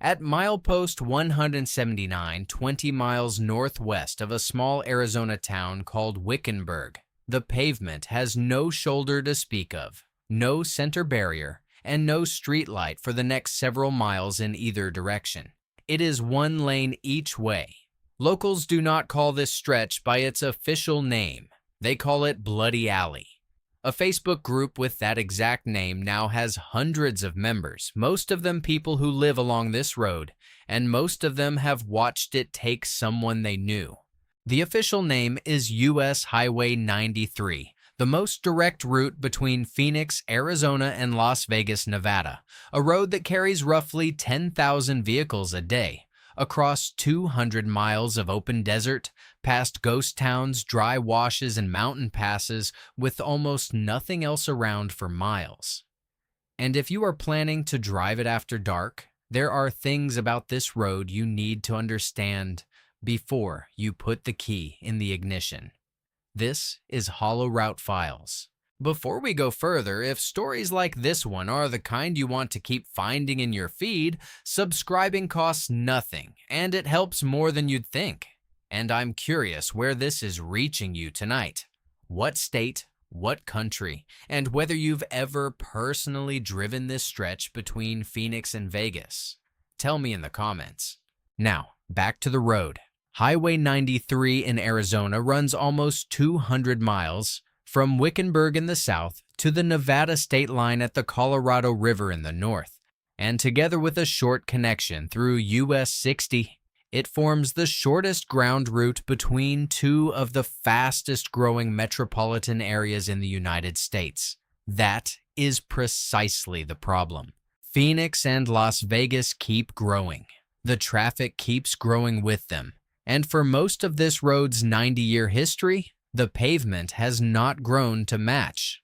At milepost 179, 20 miles northwest of a small Arizona town called Wickenburg, the pavement has no shoulder to speak of, no center barrier, and no street light for the next several miles in either direction. It is one lane each way. Locals do not call this stretch by its official name. They call it Bloody Alley. A Facebook group with that exact name now has hundreds of members, most of them people who live along this road, and most of them have watched it take someone they knew. The official name is US Highway 93, the most direct route between Phoenix, Arizona, and Las Vegas, Nevada, a road that carries roughly 10,000 vehicles a day, across 200 miles of open desert, past ghost towns, dry washes, and mountain passes with almost nothing else around for miles. And if you are planning to drive it after dark, there are things about this road you need to understand before you put the key in the ignition. This is Hollow Route Files. Before we go further, if stories like this one are the kind you want to keep finding in your feed, subscribing costs nothing, and it helps more than you'd think. And I'm curious where this is reaching you tonight. What state, what country, and whether you've ever personally driven this stretch between Phoenix and Vegas. Tell me in the comments. Now, back to the road. Highway 93 in Arizona runs almost 200 miles from Wickenburg in the south to the Nevada state line at the Colorado River in the north, and together with a short connection through US 60, it forms the shortest ground route between two of the fastest growing metropolitan areas in the United States. That is precisely the problem. Phoenix and Las Vegas keep growing. The traffic keeps growing with them. And for most of this road's 90-year history, the pavement has not grown to match.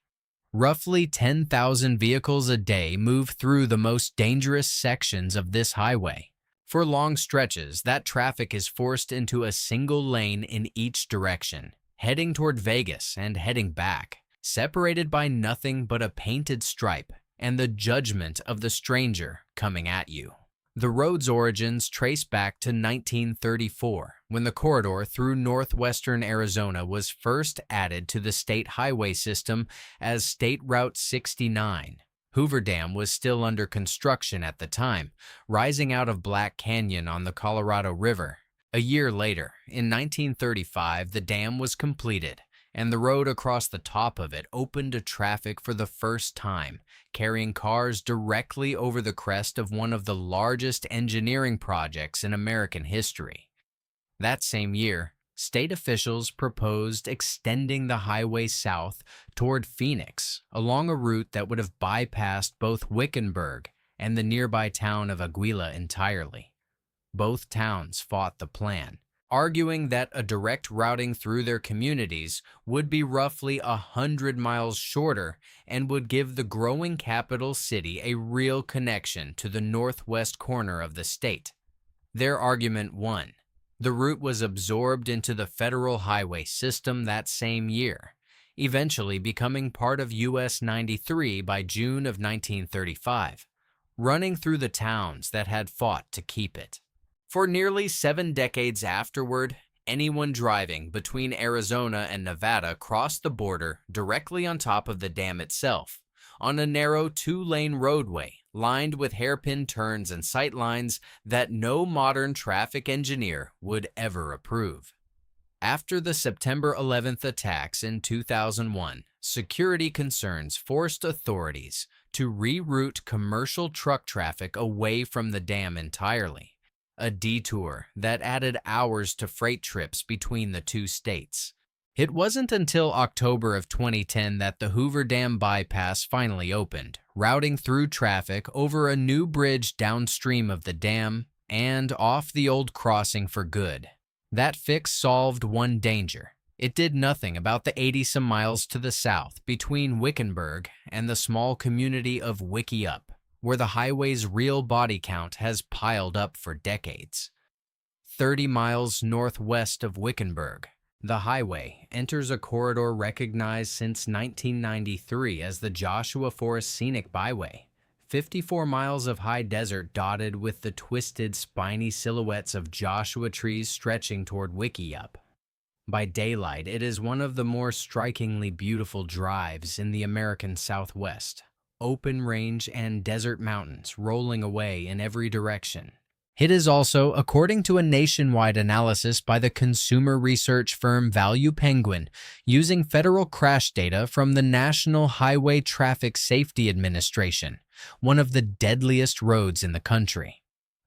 Roughly 10,000 vehicles a day move through the most dangerous sections of this highway. For long stretches, that traffic is forced into a single lane in each direction, heading toward Vegas and heading back, separated by nothing but a painted stripe and the judgment of the stranger coming at you. The road's origins trace back to 1934, when the corridor through northwestern Arizona was first added to the state highway system as State Route 69. Hoover Dam was still under construction at the time, rising out of Black Canyon on the Colorado River. A year later, in 1935, the dam was completed, and the road across the top of it opened to traffic for the first time, carrying cars directly over the crest of one of the largest engineering projects in American history. That same year, state officials proposed extending the highway south toward Phoenix along a route that would have bypassed both Wickenburg and the nearby town of Aguila entirely. Both towns fought the plan, arguing that a direct routing through their communities would be roughly 100 miles shorter and would give the growing capital city a real connection to the northwest corner of the state. Their argument won. The route was absorbed into the federal highway system that same year, eventually becoming part of US 93 by June of 1935, running through the towns that had fought to keep it. For nearly 7 decades afterward, anyone driving between Arizona and Nevada crossed the border directly on top of the dam itself, on a narrow 2-lane roadway lined with hairpin turns and sight lines that no modern traffic engineer would ever approve. After the September 11th attacks in 2001, security concerns forced authorities to reroute commercial truck traffic away from the dam entirely. A detour that added hours to freight trips between the two states. It wasn't until October of 2010 that the Hoover Dam bypass finally opened, routing through traffic over a new bridge downstream of the dam and off the old crossing for good. That fix solved one danger. It did nothing about the 80-some miles to the south between Wickenburg and the small community of Wickiup, where the highway's real body count has piled up for decades. 30 miles northwest of Wickenburg, the highway enters a corridor recognized since 1993 as the Joshua Forest Scenic Byway, 54 miles of high desert dotted with the twisted, spiny silhouettes of Joshua trees stretching toward Wickiup. By daylight, it is one of the more strikingly beautiful drives in the American Southwest. Open range and desert mountains rolling away in every direction. It is also, according to a nationwide analysis by the consumer research firm Value Penguin, using federal crash data from the National Highway Traffic Safety Administration, one of the deadliest roads in the country.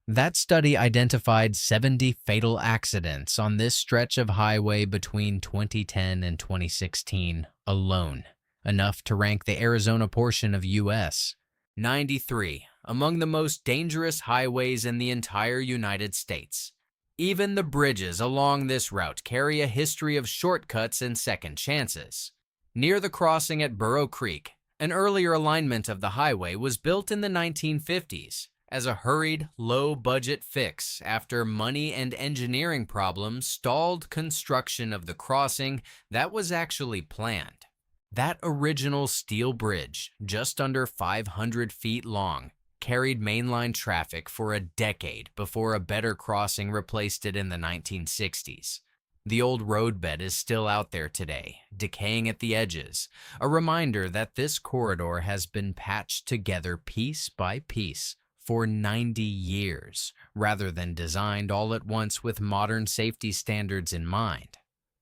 That study identified 70 fatal accidents on this stretch of highway between 2010 and 2016 alone, enough to rank the Arizona portion of U.S. 93 among the most dangerous highways in the entire United States. Even the bridges along this route carry a history of shortcuts and second chances. Near the crossing at Burrow Creek, an earlier alignment of the highway was built in the 1950s as a hurried, low-budget fix after money and engineering problems stalled construction of the crossing that was actually planned. That original steel bridge, just under 500 feet long, carried mainline traffic for a decade before a better crossing replaced it in the 1960s. The old roadbed is still out there today, decaying at the edges, a reminder that this corridor has been patched together piece by piece for 90 years, rather than designed all at once with modern safety standards in mind.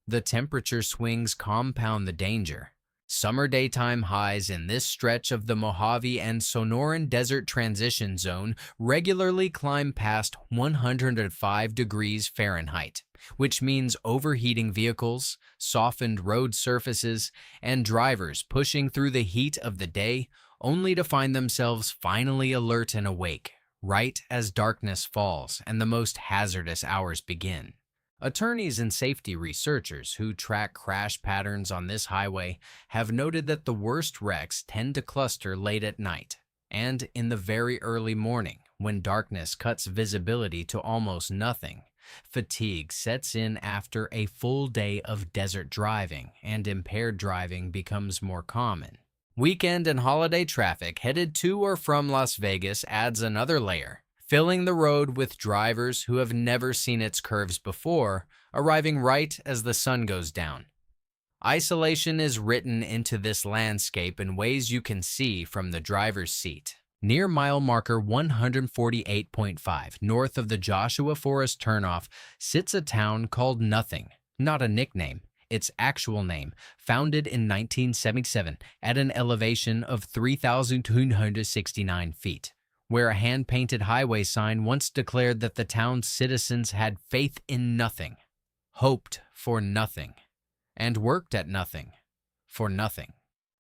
The temperature swings compound the danger. Summer daytime highs in this stretch of the Mojave and Sonoran Desert Transition Zone regularly climb past 105 degrees Fahrenheit, which means overheating vehicles, softened road surfaces, and drivers pushing through the heat of the day only to find themselves finally alert and awake, right as darkness falls and the most hazardous hours begin. Attorneys and safety researchers who track crash patterns on this highway have noted that the worst wrecks tend to cluster late at night and in the very early morning when darkness cuts visibility to almost nothing. Fatigue sets in after a full day of desert driving, and impaired driving becomes more common. Weekend and holiday traffic headed to or from Las Vegas adds another layer, filling the road with drivers who have never seen its curves before, arriving right as the sun goes down. Isolation is written into this landscape in ways you can see from the driver's seat. Near mile marker 148.5, north of the Joshua Forest turnoff, sits a town called Nothing, not a nickname, its actual name, founded in 1977 at an elevation of 3,269 feet, where a hand-painted highway sign once declared that the town's citizens had faith in nothing, hoped for nothing, and worked at nothing for nothing.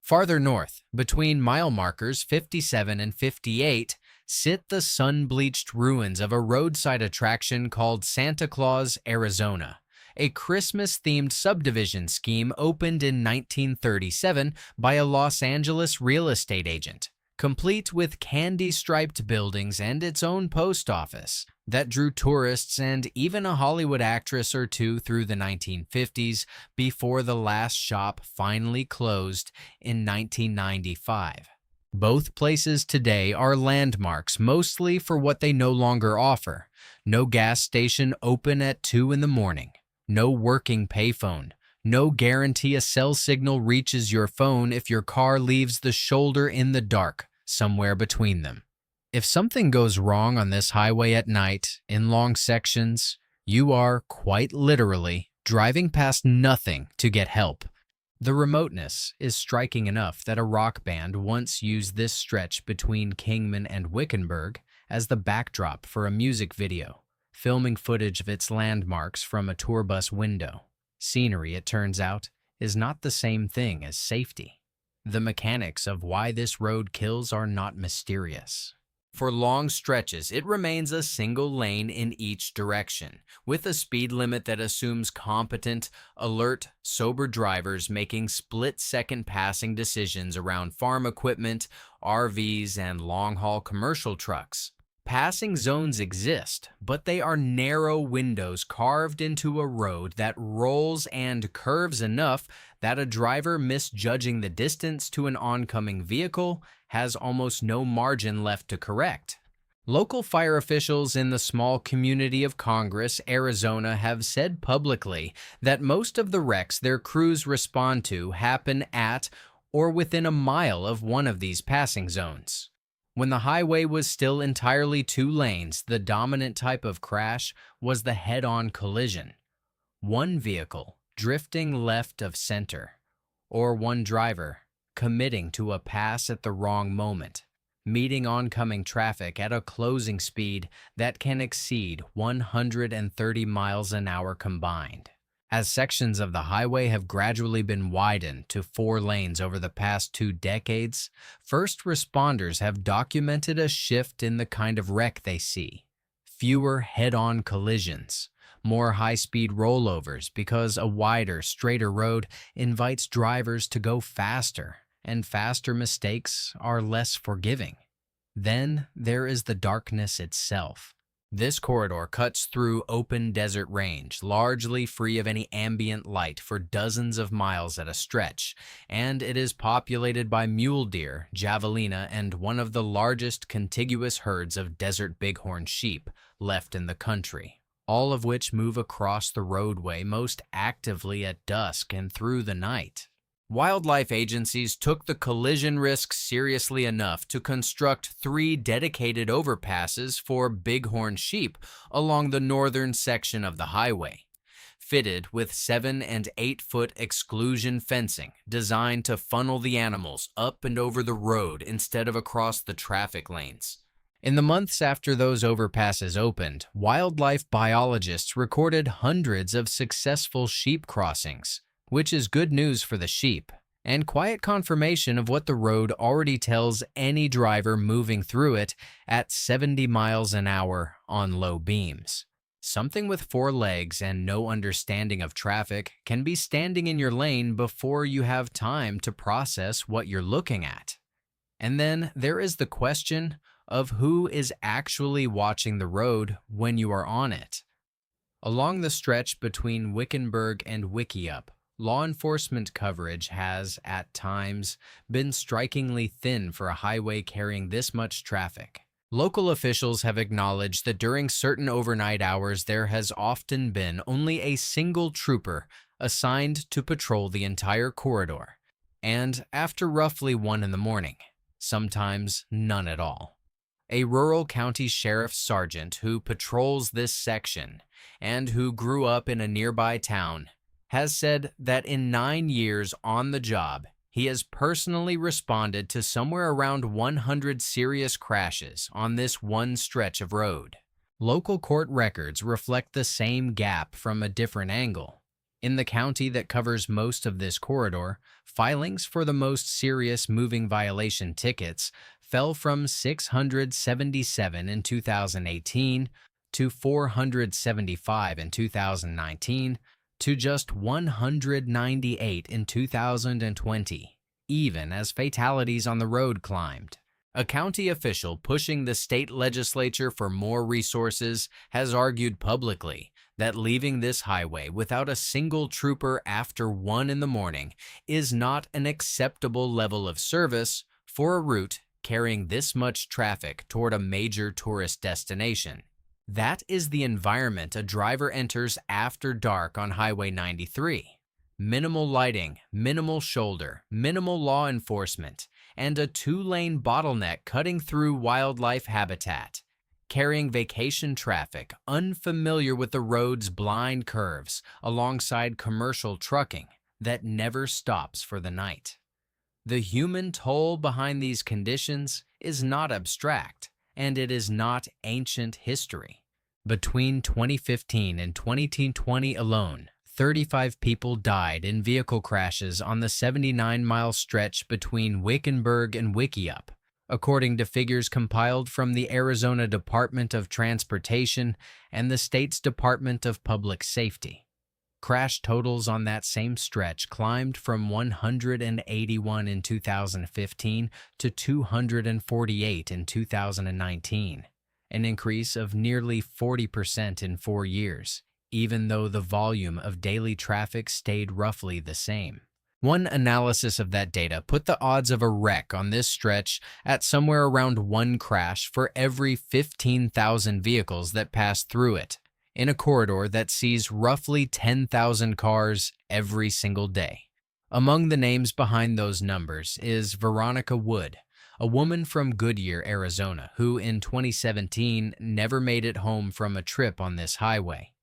Farther north, between mile markers 57 and 58, sit the sun-bleached ruins of a roadside attraction called Santa Claus, Arizona, a Christmas-themed subdivision scheme opened in 1937 by a Los Angeles real estate agent, complete with candy-striped buildings and its own post office that drew tourists and even a Hollywood actress or two through the 1950s before the last shop finally closed in 1995. Both places today are landmarks mostly for what they no longer offer. No gas station open at 2 in the morning, no working payphone, no guarantee a cell signal reaches your phone if your car leaves the shoulder in the dark, somewhere between them. If something goes wrong on this highway at night, in long sections, you are, quite literally, driving past nothing to get help. The remoteness is striking enough that a rock band once used this stretch between Kingman and Wickenburg as the backdrop for a music video, filming footage of its landmarks from a tour bus window. Scenery, it turns out, is not the same thing as safety. The mechanics of why this road kills are not mysterious. For long stretches, it remains a single lane in each direction, with a speed limit that assumes competent, alert, sober drivers making split-second passing decisions around farm equipment, RVs, and long-haul commercial trucks. Passing zones exist, but they are narrow windows carved into a road that rolls and curves enough that a driver misjudging the distance to an oncoming vehicle has almost no margin left to correct. Local fire officials in the small community of Congress, Arizona, have said publicly that most of the wrecks their crews respond to happen at or within a mile of one of these passing zones. When the highway was still entirely two lanes, the dominant type of crash was the head-on collision. One vehicle drifting left of center, or one driver committing to a pass at the wrong moment, meeting oncoming traffic at a closing speed that can exceed 130 miles an hour combined. As sections of the highway have gradually been widened to 4 lanes over the past 2 decades, first responders have documented a shift in the kind of wreck they see. Fewer head-on collisions, more high-speed rollovers because a wider, straighter road invites drivers to go faster, and faster mistakes are less forgiving. Then there is the darkness itself. This corridor cuts through open desert range, largely free of any ambient light for dozens of miles at a stretch, and it is populated by mule deer, javelina, and one of the largest contiguous herds of desert bighorn sheep left in the country, all of which move across the roadway most actively at dusk and through the night. Wildlife agencies took the collision risk seriously enough to construct 3 dedicated overpasses for bighorn sheep along the northern section of the highway, fitted with 7 and 8 foot exclusion fencing designed to funnel the animals up and over the road instead of across the traffic lanes. In the months after those overpasses opened, wildlife biologists recorded hundreds of successful sheep crossings, which is good news for the sheep, and quiet confirmation of what the road already tells any driver moving through it at 70 miles an hour on low beams. Something with 4 legs and no understanding of traffic can be standing in your lane before you have time to process what you're looking at. And then there is the question of who is actually watching the road when you are on it. Along the stretch between Wickenburg and Wickiup, law enforcement coverage has, at times, been strikingly thin for a highway carrying this much traffic. Local officials have acknowledged that during certain overnight hours there has often been only a single trooper assigned to patrol the entire corridor, and after roughly 1 in the morning, sometimes none at all. A rural county sheriff's sergeant who patrols this section and who grew up in a nearby town has said that in 9 years on the job, he has personally responded to somewhere around 100 serious crashes on this one stretch of road. Local court records reflect the same gap from a different angle. In the county that covers most of this corridor, filings for the most serious moving violation tickets fell from 677 in 2018 to 475 in 2019, to just 198 in 2020, even as fatalities on the road climbed. A county official pushing the state legislature for more resources has argued publicly that leaving this highway without a single trooper after 1 in the morning is not an acceptable level of service for a route carrying this much traffic toward a major tourist destination. That is the environment a driver enters after dark on Highway 93. Minimal lighting, minimal shoulder, minimal law enforcement, and a 2-lane bottleneck cutting through wildlife habitat, carrying vacation traffic unfamiliar with the road's blind curves alongside commercial trucking that never stops for the night. The human toll behind these conditions is not abstract, and it is not ancient history. Between 2015 and 2020 alone, 35 people died in vehicle crashes on the 79-mile stretch between Wickenburg and Wickiup, according to figures compiled from the Arizona Department of Transportation and the state's Department of Public Safety. Crash totals on that same stretch climbed from 181 in 2015 to 248 in 2019, an increase of nearly 40% in 4 years, even though the volume of daily traffic stayed roughly the same. One analysis of that data put the odds of a wreck on this stretch at somewhere around one crash for every 15,000 vehicles that pass through it, in a corridor that sees roughly 10,000 cars every single day. Among the names behind those numbers is Veronica Wood, a woman from Goodyear, Arizona, who in 2017 never made it home from a trip on this highway.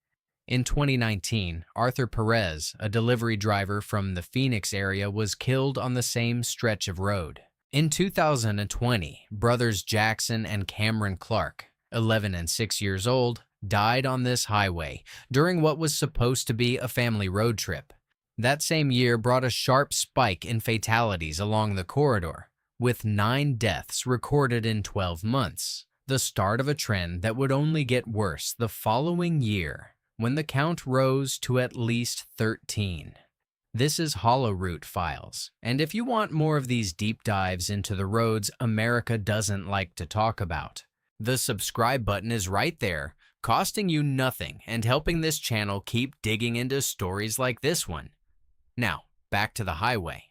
In 2019, Arthur Perez, a delivery driver from the Phoenix area, was killed on the same stretch of road. In 2020, brothers Jackson and Cameron Clark, 11 and 6 years old, died on this highway during what was supposed to be a family road trip. That same year brought a sharp spike in fatalities along the corridor, with 9 deaths recorded in 12 months, the start of a trend that would only get worse the following year, when the count rose to at least 13. This is Hollow Root Files, and if you want more of these deep dives into the roads America doesn't like to talk about, the subscribe button is right there, costing you nothing and helping this channel keep digging into stories like this one. Now, back to the highway.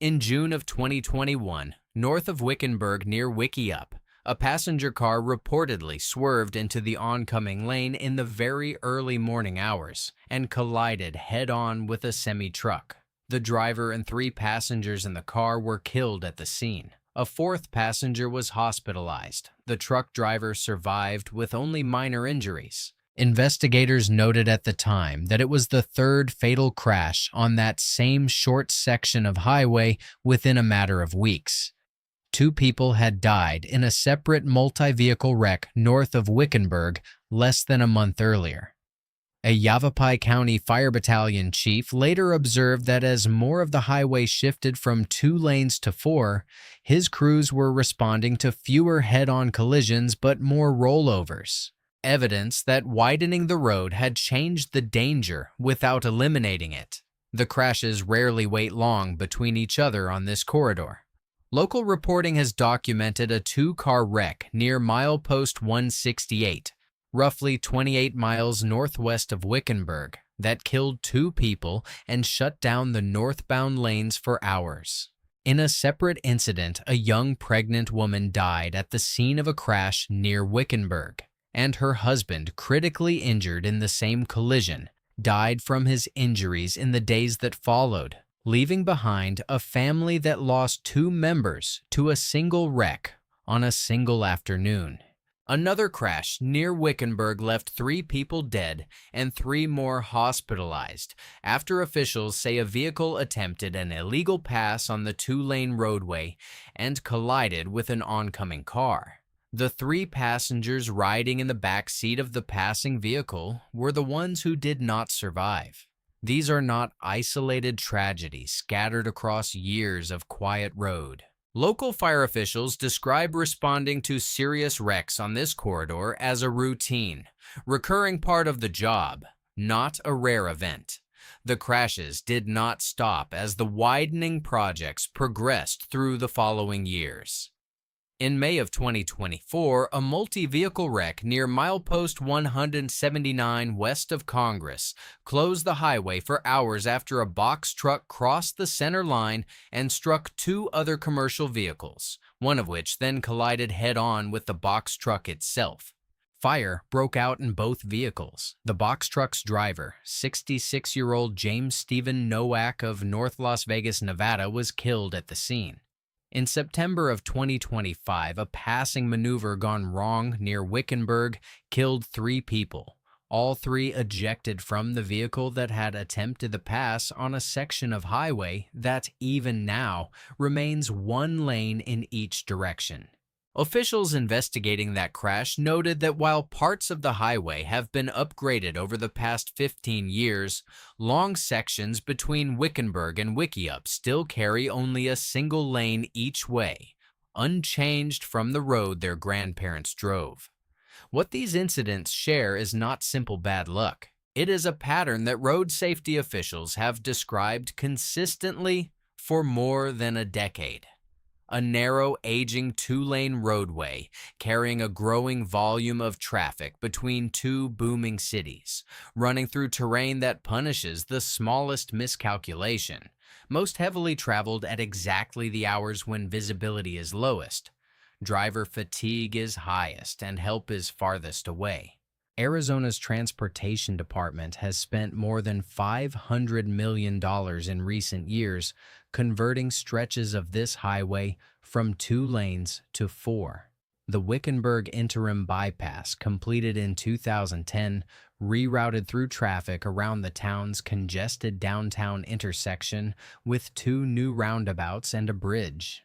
In June of 2021, north of Wickenburg near Wickiup, a passenger car reportedly swerved into the oncoming lane in the very early morning hours and collided head-on with a semi-truck. The driver and 3 passengers in the car were killed at the scene. A 4th passenger was hospitalized. The truck driver survived with only minor injuries. Investigators noted at the time that it was the 3rd fatal crash on that same short section of highway within a matter of weeks. 2 people had died in a separate multi-vehicle wreck north of Wickenburg less than a month earlier. A Yavapai County Fire Battalion chief later observed that as more of the highway shifted from 2 lanes to 4, his crews were responding to fewer head-on collisions but more rollovers, evidence that widening the road had changed the danger without eliminating it. The crashes rarely wait long between each other on this corridor. Local reporting has documented a 2-car wreck near milepost 168, roughly 28 miles northwest of Wickenburg, that killed 2 people and shut down the northbound lanes for hours. In a separate incident, a young pregnant woman died at the scene of a crash near Wickenburg, and her husband, critically injured in the same collision, died from his injuries in the days that followed, leaving behind a family that lost 2 members to a single wreck on a single afternoon. Another crash near Wickenburg left 3 people dead and 3 more hospitalized after officials say a vehicle attempted an illegal pass on the 2-lane roadway and collided with an oncoming car. The 3 passengers riding in the back seat of the passing vehicle were the ones who did not survive. These are not isolated tragedies scattered across years of quiet road. Local fire officials describe responding to serious wrecks on this corridor as a routine, recurring part of the job, not a rare event. The crashes did not stop as the widening projects progressed through the following years. In May of 2024, a multi-vehicle wreck near milepost 179 west of Congress closed the highway for hours after a box truck crossed the center line and struck 2 other commercial vehicles, one of which then collided head-on with the box truck itself. Fire broke out in both vehicles. The box truck's driver, 66-year-old James Stephen Nowak of North Las Vegas, Nevada, was killed at the scene. In September of 2025, a passing maneuver gone wrong near Wickenburg killed 3 people, all 3 ejected from the vehicle that had attempted the pass on a section of highway that, even now, remains 1 lane in each direction. Officials investigating that crash noted that while parts of the highway have been upgraded over the past 15 years, long sections between Wickenburg and Wickiup still carry only a single lane each way, unchanged from the road their grandparents drove. What these incidents share is not simple bad luck. It is a pattern that road safety officials have described consistently for more than a decade. a narrow, aging two-lane roadway carrying a growing volume of traffic between two booming cities, running through terrain that punishes the smallest miscalculation, most heavily traveled at exactly the hours when visibility is lowest. Driver fatigue is highest and help is farthest away. Arizona's transportation department has spent more than $500 million in recent years converting stretches of this highway from 2 lanes to 4. The Wickenburg Interim Bypass, completed in 2010, rerouted through traffic around the town's congested downtown intersection with 2 new roundabouts and a bridge.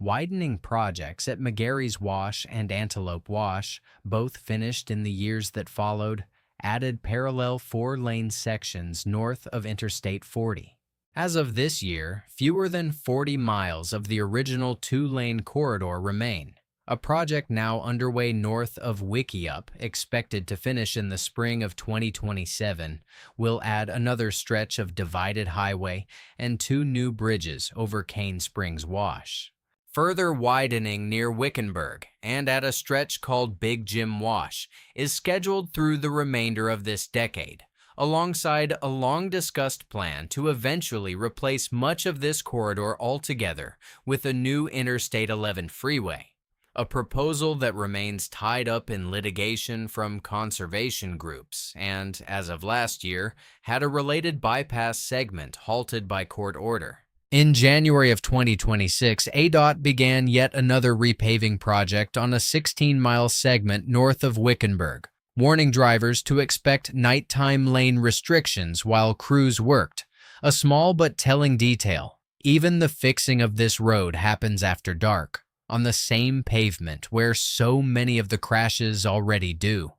Widening projects at McGarry's Wash and Antelope Wash, both finished in the years that followed, added parallel 4-lane sections north of Interstate 40. As of this year, fewer than 40 miles of the original 2-lane corridor remain. A project now underway north of Wickiup, expected to finish in the spring of 2027, will add another stretch of divided highway and 2 new bridges over Cane Springs Wash. Further widening near Wickenburg and at a stretch called Big Jim Wash is scheduled through the remainder of this decade, alongside a long-discussed plan to eventually replace much of this corridor altogether with a new Interstate 11 freeway, a proposal that remains tied up in litigation from conservation groups and, as of last year, had a related bypass segment halted by court order. In January of 2026, ADOT began yet another repaving project on a 16-mile segment north of Wickenburg, warning drivers to expect nighttime lane restrictions while crews worked. A small but telling detail: even the fixing of this road happens after dark, on the same pavement where so many of the crashes already do.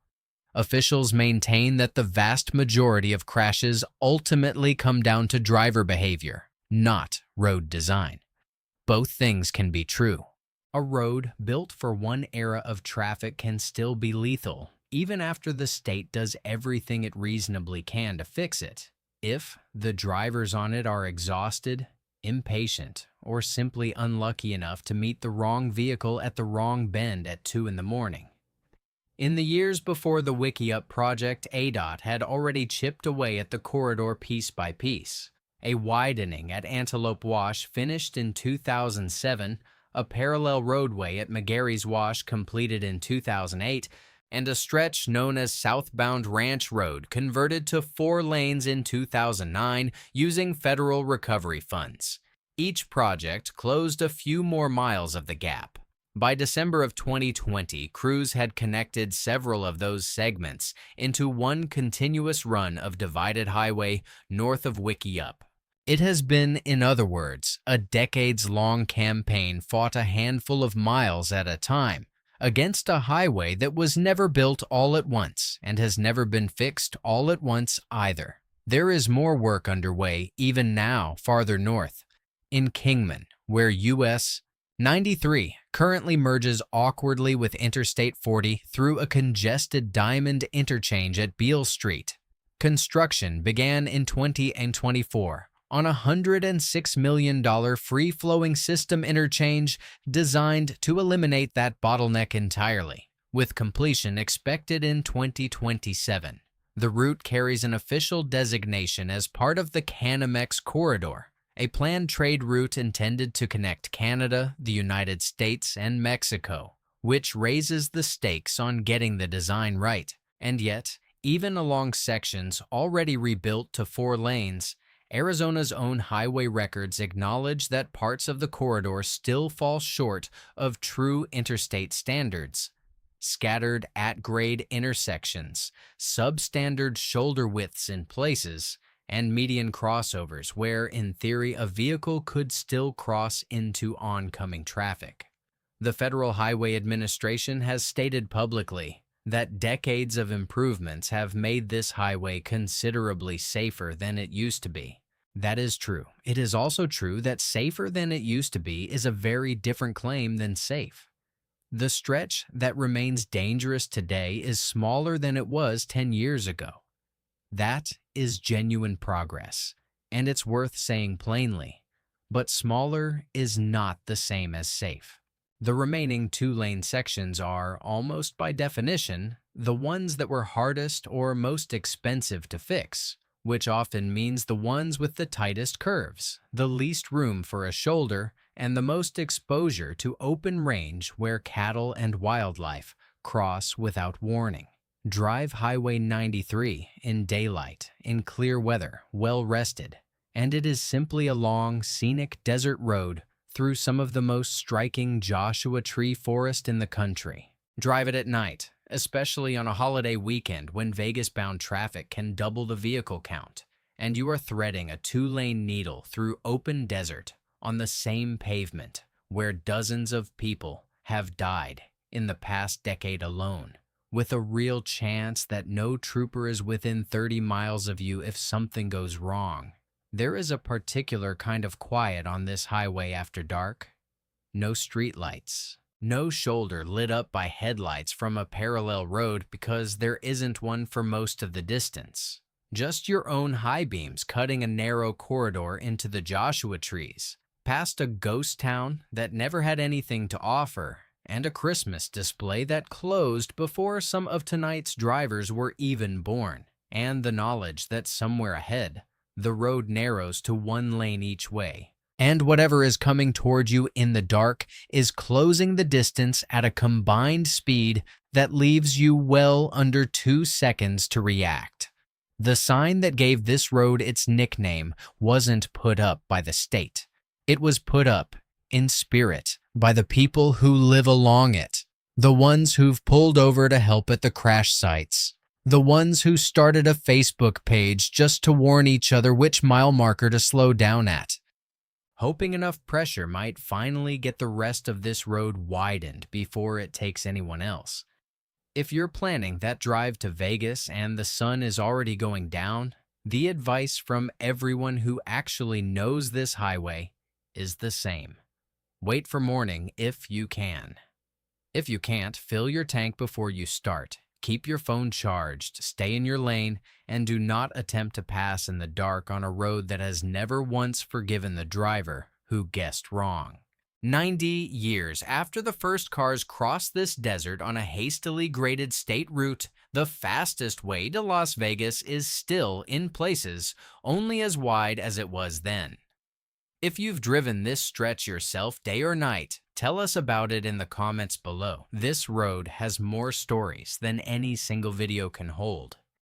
Officials maintain that the vast majority of crashes ultimately come down to driver behavior, not road design. Both things can be true. A road built for one era of traffic can still be lethal, even after the state does everything it reasonably can to fix it, if the drivers on it are exhausted, impatient, or simply unlucky enough to meet the wrong vehicle at the wrong bend at 2 in the morning. In the years before the Wickiup project, ADOT had already chipped away at the corridor piece by piece. A widening at Antelope Wash finished in 2007, a parallel roadway at McGarry's Wash completed in 2008, and a stretch known as Southbound Ranch Road converted to 4 lanes in 2009 using federal recovery funds. Each project closed a few more miles of the gap. By December of 2020, crews had connected several of those segments into one continuous run of divided highway north of Wickiup. It has been, in other words, a decades-long campaign fought a handful of miles at a time against a highway that was never built all at once and has never been fixed all at once either. There is more work underway even now farther north, in Kingman, where US 93 currently merges awkwardly with Interstate 40 through a congested diamond interchange at Beale Street. Construction began in 2024 on a $106 million free-flowing system interchange designed to eliminate that bottleneck entirely, with completion expected in 2027. The route carries an official designation as part of the Canamex Corridor, a planned trade route intended to connect Canada, the United States, and Mexico, which raises the stakes on getting the design right. And yet, even along sections already rebuilt to 4 lanes, Arizona's own highway records acknowledge that parts of the corridor still fall short of true interstate standards. Scattered at-grade intersections, substandard shoulder widths in places, and median crossovers where, in theory, a vehicle could still cross into oncoming traffic. The Federal Highway Administration has stated publicly that decades of improvements have made this highway considerably safer than it used to be. That is true. It is also true that safer than it used to be is a very different claim than safe. The stretch that remains dangerous today is smaller than it was 10 years ago. That is genuine progress, and it's worth saying plainly. But smaller is not the same as safe. The remaining two-lane sections are, almost by definition, the ones that were hardest or most expensive to fix, which often means the ones with the tightest curves, the least room for a shoulder, and the most exposure to open range where cattle and wildlife cross without warning. Drive Highway 93 in daylight, in clear weather, well rested, and it is simply a long, scenic desert road through some of the most striking Joshua tree forest in the country. Drive it at night, especially on a holiday weekend when Vegas-bound traffic can double the vehicle count, and you are threading a two-lane needle through open desert on the same pavement where dozens of people have died in the past decade alone, with a real chance that no trooper is within 30 miles of you if something goes wrong. There is a particular kind of quiet on this highway after dark. No streetlights, no shoulder lit up by headlights from a parallel road because there isn't one for most of the distance. Just your own high beams cutting a narrow corridor into the Joshua trees, past a ghost town that never had anything to offer, and a Christmas display that closed before some of tonight's drivers were even born, and the knowledge that somewhere ahead, the road narrows to one lane each way, and whatever is coming toward you in the dark is closing the distance at a combined speed that leaves you well under 2 seconds to react. The sign that gave this road its nickname wasn't put up by the state. It was put up, in spirit, by the people who live along it, the ones who've pulled over to help at the crash sites, the ones who started a Facebook page just to warn each other which mile marker to slow down at, hoping enough pressure might finally get the rest of this road widened before it takes anyone else. If you're planning that drive to Vegas and the sun is already going down, the advice from everyone who actually knows this highway is the same. Wait for morning if you can. If you can't, fill your tank before you start. Keep your phone charged, stay in your lane, and do not attempt to pass in the dark on a road that has never once forgiven the driver who guessed wrong. 90 years after the first cars crossed this desert on a hastily graded state route, the fastest way to Las Vegas is still, in places, only as wide as it was then. If you've driven this stretch yourself day or night, tell us about it in the comments below. This road has more stories than any single video can hold.